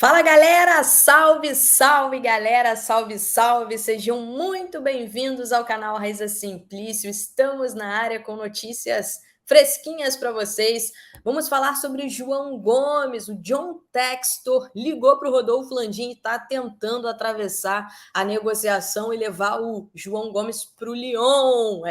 Fala galera, salve, salve galera, salve, salve, sejam muito bem-vindos ao canal Raiza Simplício. Estamos na área com notícias fresquinhas para vocês. Vamos falar sobre o João Gomes. O John Textor ligou para o Rodolfo Landim e está tentando atravessar a negociação e levar o João Gomes para o Lyon.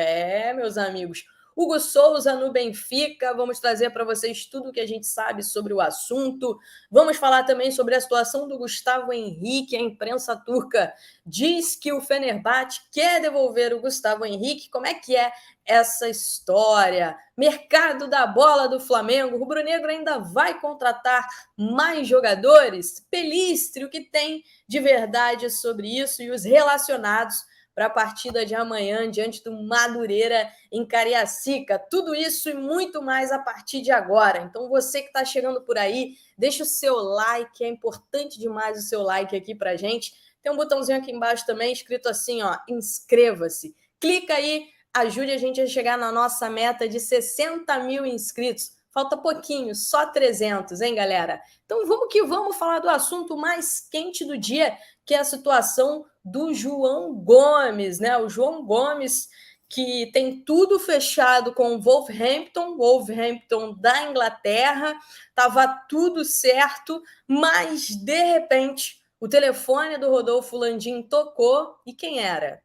Meus amigos. Hugo Souza no Benfica, vamos trazer para vocês tudo o que a gente sabe sobre o assunto. Vamos falar também sobre a situação do Gustavo Henrique. A imprensa turca diz que o Fenerbahçe quer devolver o Gustavo Henrique. Como é que é essa história? Mercado da bola do Flamengo. O rubro-negro ainda vai contratar mais jogadores? Pelistri, o que tem de verdade sobre isso e os relacionados para a partida de amanhã diante do Madureira em Cariacica. Tudo isso e muito mais a partir de agora. Então você que está chegando por aí, deixa o seu like, é importante demais o seu like aqui para a gente. Tem um botãozinho aqui embaixo também escrito assim, ó, inscreva-se. Clica aí, ajude a gente a chegar na nossa meta de 60 mil inscritos. Falta pouquinho, só 300, hein, galera? Então vamos que vamos falar do assunto mais quente do dia, que é a situação do João Gomes, né? O João Gomes, que tem tudo fechado com o Wolverhampton da Inglaterra, estava tudo certo, mas de repente o telefone do Rodolfo Landim tocou e quem era?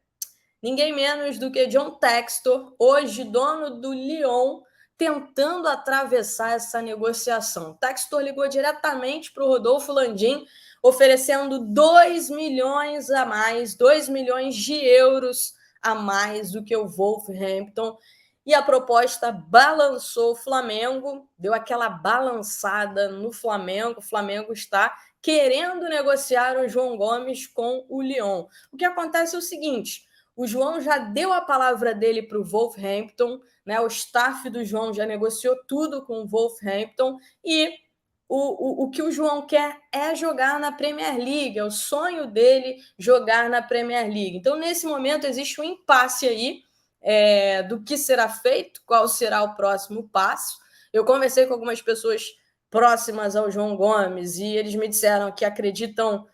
Ninguém menos do que John Textor, hoje dono do Lyon, tentando atravessar essa negociação. Textor ligou diretamente para o Rodolfo Landim, oferecendo 2 milhões a mais, 2 milhões de euros a mais do que o Wolverhampton. E a proposta balançou o Flamengo, deu aquela balançada no Flamengo. O Flamengo está querendo negociar o João Gomes com o Lyon. O que acontece é o seguinte: o João já deu a palavra dele para o Wolverhampton, né? O staff do João já negociou tudo com o Wolverhampton e o que o João quer é jogar na Premier League, é o sonho dele jogar na Premier League. Então, nesse momento, existe um impasse aí do que será feito, qual será o próximo passo. Eu conversei com algumas pessoas próximas ao João Gomes e eles me disseram que acreditam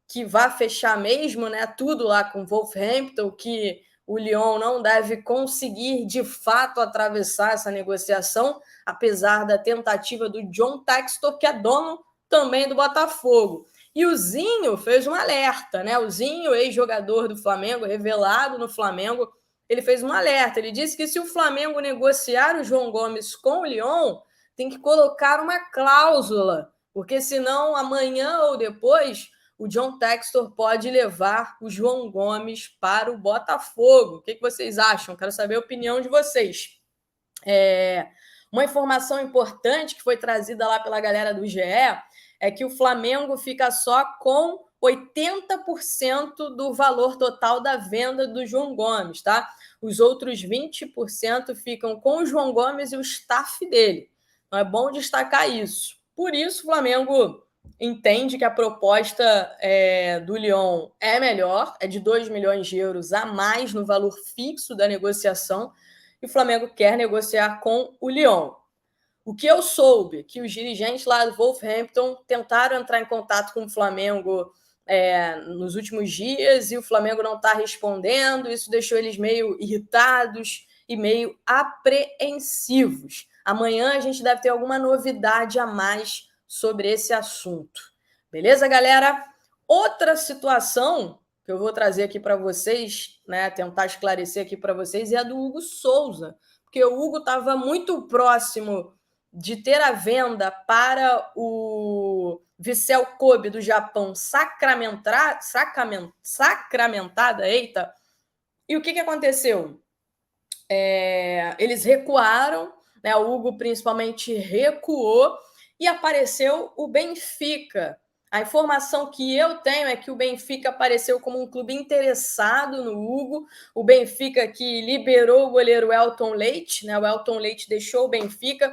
que vai fechar mesmo, né, tudo lá com o Wolverhampton, que o Lyon não deve conseguir de fato atravessar essa negociação, apesar da tentativa do John Textor, que é dono também do Botafogo. E o Zinho fez um alerta, né? O Zinho, ex-jogador do Flamengo, revelado no Flamengo, ele fez um alerta. Ele disse que se o Flamengo negociar o João Gomes com o Lyon, tem que colocar uma cláusula, porque senão amanhã ou depois o John Textor pode levar o João Gomes para o Botafogo. O que vocês acham? Quero saber a opinião de vocês. Uma informação importante que foi trazida lá pela galera do GE é que o Flamengo fica só com 80% do valor total da venda do João Gomes, tá? Os outros 20% ficam com o João Gomes e o staff dele. Então é bom destacar isso. Por isso, o Flamengo entende que a proposta do Lyon é melhor, é de 2 milhões de euros a mais no valor fixo da negociação, e o Flamengo quer negociar com o Lyon. O que eu soube, que os dirigentes lá do Wolverhampton tentaram entrar em contato com o Flamengo nos últimos dias e o Flamengo não está respondendo, isso deixou eles meio irritados e meio apreensivos. Amanhã a gente deve ter alguma novidade a mais sobre esse assunto. Beleza, galera? Outra situação que eu vou trazer aqui para vocês, né, tentar esclarecer aqui para vocês, é a do Hugo Souza, porque o Hugo estava muito próximo de ter a venda para o Vissel Kobe do Japão sacramentada, eita. E o que aconteceu? Eles recuaram, né? O Hugo principalmente recuou e apareceu o Benfica. A informação que eu tenho é que o Benfica apareceu como um clube interessado no Hugo. O Benfica que liberou o goleiro Elton Leite, né? O Elton Leite deixou o Benfica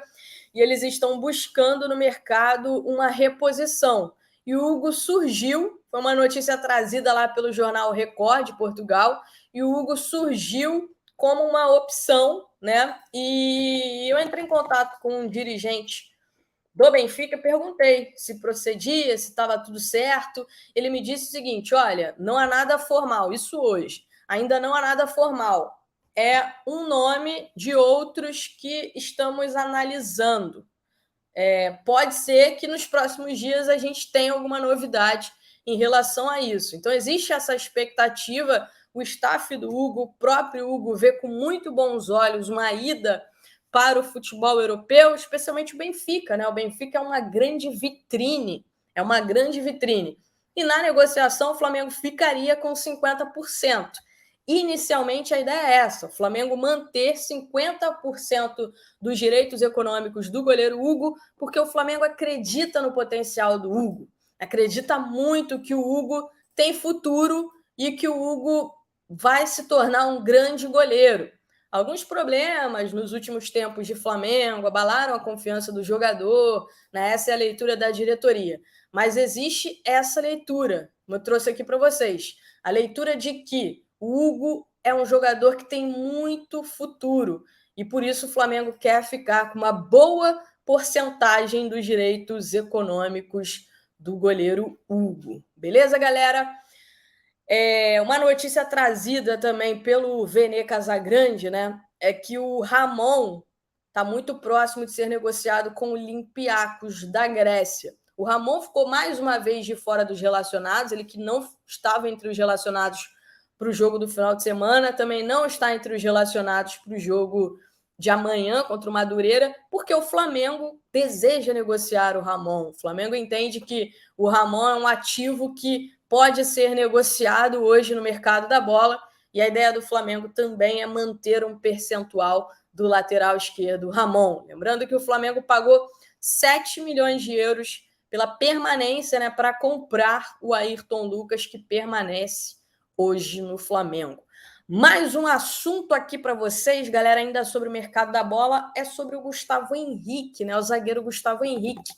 e eles estão buscando no mercado uma reposição. E o Hugo surgiu, foi uma notícia trazida lá pelo jornal Record de Portugal, e o Hugo surgiu como uma opção, né? E eu entrei em contato com um dirigente do Benfica, perguntei se procedia, se estava tudo certo. Ele me disse o seguinte: olha, não há nada formal, isso hoje, ainda não há nada formal. É um nome de outros que estamos analisando. Pode ser que nos próximos dias a gente tenha alguma novidade em relação a isso. Então, existe essa expectativa. O staff do Hugo, o próprio Hugo, vê com muito bons olhos uma ida para o futebol europeu, especialmente o Benfica, né? O Benfica é uma grande vitrine, é uma grande vitrine. E na negociação, o Flamengo ficaria com 50%. Inicialmente, a ideia é essa: o Flamengo manter 50% dos direitos econômicos do goleiro Hugo, porque o Flamengo acredita no potencial do Hugo, acredita muito que o Hugo tem futuro e que o Hugo vai se tornar um grande goleiro. Alguns problemas nos últimos tempos de Flamengo abalaram a confiança do jogador, né? Essa é a leitura da diretoria. Mas existe essa leitura, como eu trouxe aqui para vocês, a leitura de que o Hugo é um jogador que tem muito futuro e por isso o Flamengo quer ficar com uma boa porcentagem dos direitos econômicos do goleiro Hugo. Beleza, galera? Uma notícia trazida também pelo Vene Casagrande, né? É que o Ramon está muito próximo de ser negociado com o Olympiacos da Grécia. O Ramon ficou mais uma vez de fora dos relacionados, ele que não estava entre os relacionados para o jogo do final de semana, também não está entre os relacionados para o jogo de amanhã contra o Madureira, porque o Flamengo deseja negociar o Ramon. O Flamengo entende que o Ramon é um ativo que pode ser negociado hoje no mercado da bola, e a ideia do Flamengo também é manter um percentual do lateral esquerdo, Ramon. Lembrando que o Flamengo pagou 7 milhões de euros pela permanência, né, para comprar o Ayrton Lucas, que permanece hoje no Flamengo. Mais um assunto aqui para vocês, galera, ainda sobre o mercado da bola, é sobre o Gustavo Henrique, né? O zagueiro Gustavo Henrique.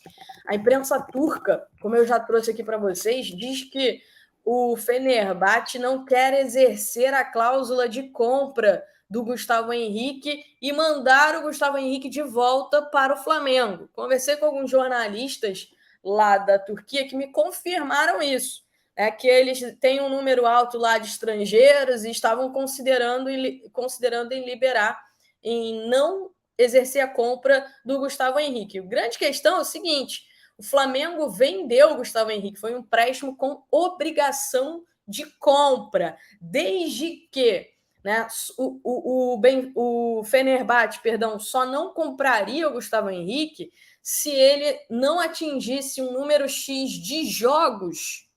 A imprensa turca, como eu já trouxe aqui para vocês, diz que o Fenerbahçe não quer exercer a cláusula de compra do Gustavo Henrique e mandar o Gustavo Henrique de volta para o Flamengo. Conversei com alguns jornalistas lá da Turquia que me confirmaram isso. Que eles têm um número alto lá de estrangeiros e estavam considerando em liberar, em não exercer a compra do Gustavo Henrique. A grande questão é o seguinte: o Flamengo vendeu o Gustavo Henrique, foi um empréstimo com obrigação de compra, desde que, né, o Fenerbahçe, só não compraria o Gustavo Henrique se ele não atingisse um número X de jogos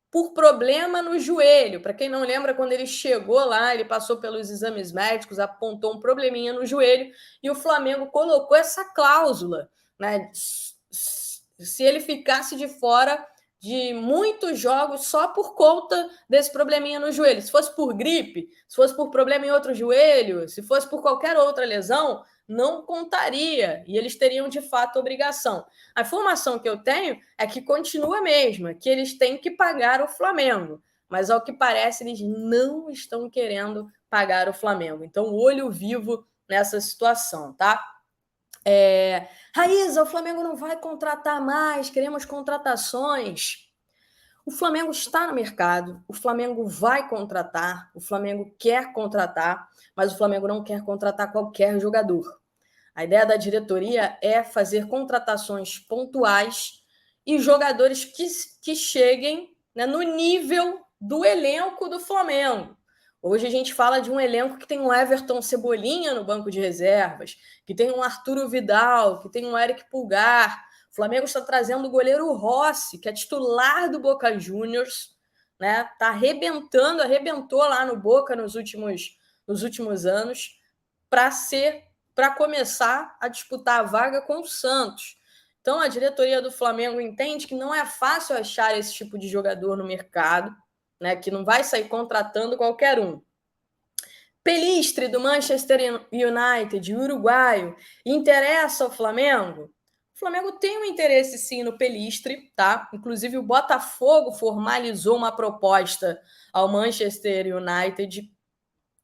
por problema no joelho. Para quem não lembra, quando ele chegou lá, ele passou pelos exames médicos, apontou um probleminha no joelho e o Flamengo colocou essa cláusula, né? Se ele ficasse de fora de muitos jogos só por conta desse probleminha no joelho. Se fosse por gripe, se fosse por problema em outro joelho, se fosse por qualquer outra lesão, não contaria e eles teriam de fato obrigação. A informação que eu tenho é que continua a mesma, que eles têm que pagar o Flamengo, mas ao que parece eles não estão querendo pagar o Flamengo. Então, olho vivo nessa situação, tá? Raíza, o Flamengo não vai contratar mais, queremos contratações. O Flamengo está no mercado, o Flamengo vai contratar, o Flamengo quer contratar, mas o Flamengo não quer contratar qualquer jogador. A ideia da diretoria é fazer contratações pontuais e jogadores que cheguem, né, no nível do elenco do Flamengo. Hoje a gente fala de um elenco que tem um Everton Cebolinha no banco de reservas, que tem um Arturo Vidal, que tem um Eric Pulgar. O Flamengo está trazendo o goleiro Rossi, que é titular do Boca Juniors, né? Tá arrebentou lá no Boca nos últimos anos, para começar a disputar a vaga com o Santos. Então, a diretoria do Flamengo entende que não é fácil achar esse tipo de jogador no mercado, né, que não vai sair contratando qualquer um. Pelistri, do Manchester United, uruguaio, interessa ao Flamengo? O Flamengo tem um interesse, sim, no Pelistri, tá? Inclusive, o Botafogo formalizou uma proposta ao Manchester United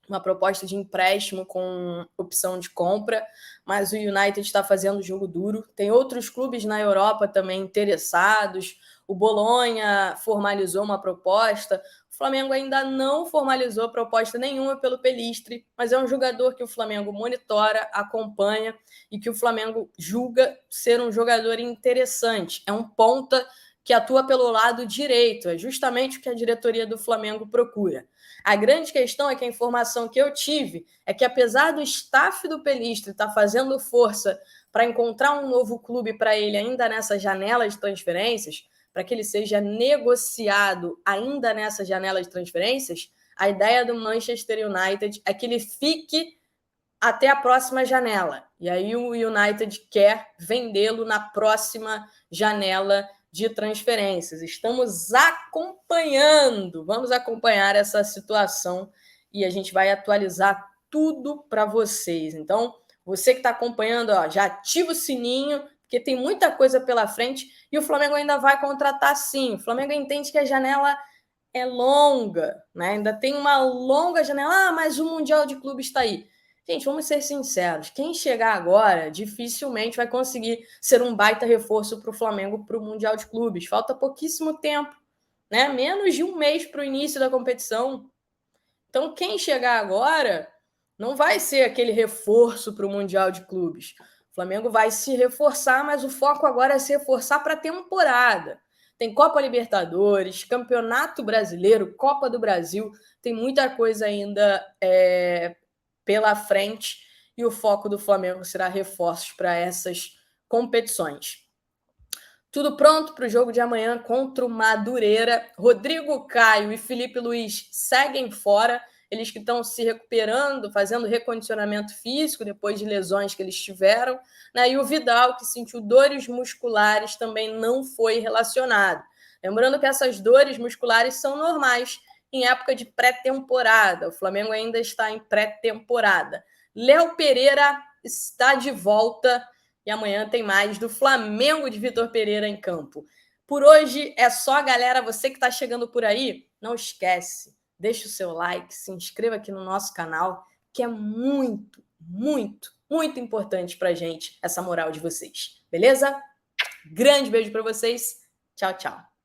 uma proposta de empréstimo com opção de compra, mas o United está fazendo jogo duro. Tem outros clubes na Europa também interessados. O Bolonha formalizou uma proposta. O Flamengo ainda não formalizou proposta nenhuma pelo Pelistri, mas é um jogador que o Flamengo monitora, acompanha e que o Flamengo julga ser um jogador interessante. É um ponta que atua pelo lado direito, é justamente o que a diretoria do Flamengo procura. A grande questão é que a informação que eu tive é que, apesar do staff do Pelistri estar fazendo força para encontrar um novo clube para ele ainda nessa janela de transferências, para que ele seja negociado ainda nessa janela de transferências, a ideia do Manchester United é que ele fique até a próxima janela. E aí o United quer vendê-lo na próxima janela de transferências. Estamos acompanhando, vamos acompanhar essa situação e a gente vai atualizar tudo para vocês. Então, você que está acompanhando, ó, já ativa o sininho, porque tem muita coisa pela frente e o Flamengo ainda vai contratar sim. O Flamengo entende que a janela é longa, né? Ainda tem uma longa janela. Ah, mas o Mundial de Clubes está aí. Gente, vamos ser sinceros. Quem chegar agora dificilmente vai conseguir ser um baita reforço para o Flamengo para o Mundial de Clubes. Falta pouquíssimo tempo, né? Menos de um mês para o início da competição. Então, quem chegar agora não vai ser aquele reforço para o Mundial de Clubes. O Flamengo vai se reforçar, mas o foco agora é se reforçar para a temporada. Tem Copa Libertadores, Campeonato Brasileiro, Copa do Brasil, tem muita coisa ainda pela frente e o foco do Flamengo será reforços para essas competições. Tudo pronto para o jogo de amanhã contra o Madureira. Rodrigo Caio e Felipe Luiz seguem fora. Eles que estão se recuperando, fazendo recondicionamento físico depois de lesões que eles tiveram. Né? E o Vidal, que sentiu dores musculares, também não foi relacionado. Lembrando que essas dores musculares são normais em época de pré-temporada. O Flamengo ainda está em pré-temporada. Léo Pereira está de volta e amanhã tem mais do Flamengo de Vitor Pereira em campo. Por hoje é só, galera. Você que está chegando por aí, não esquece, deixa o seu like, se inscreva aqui no nosso canal, que é muito, muito, muito importante para a gente essa moral de vocês. Beleza? Grande beijo para vocês. Tchau, tchau.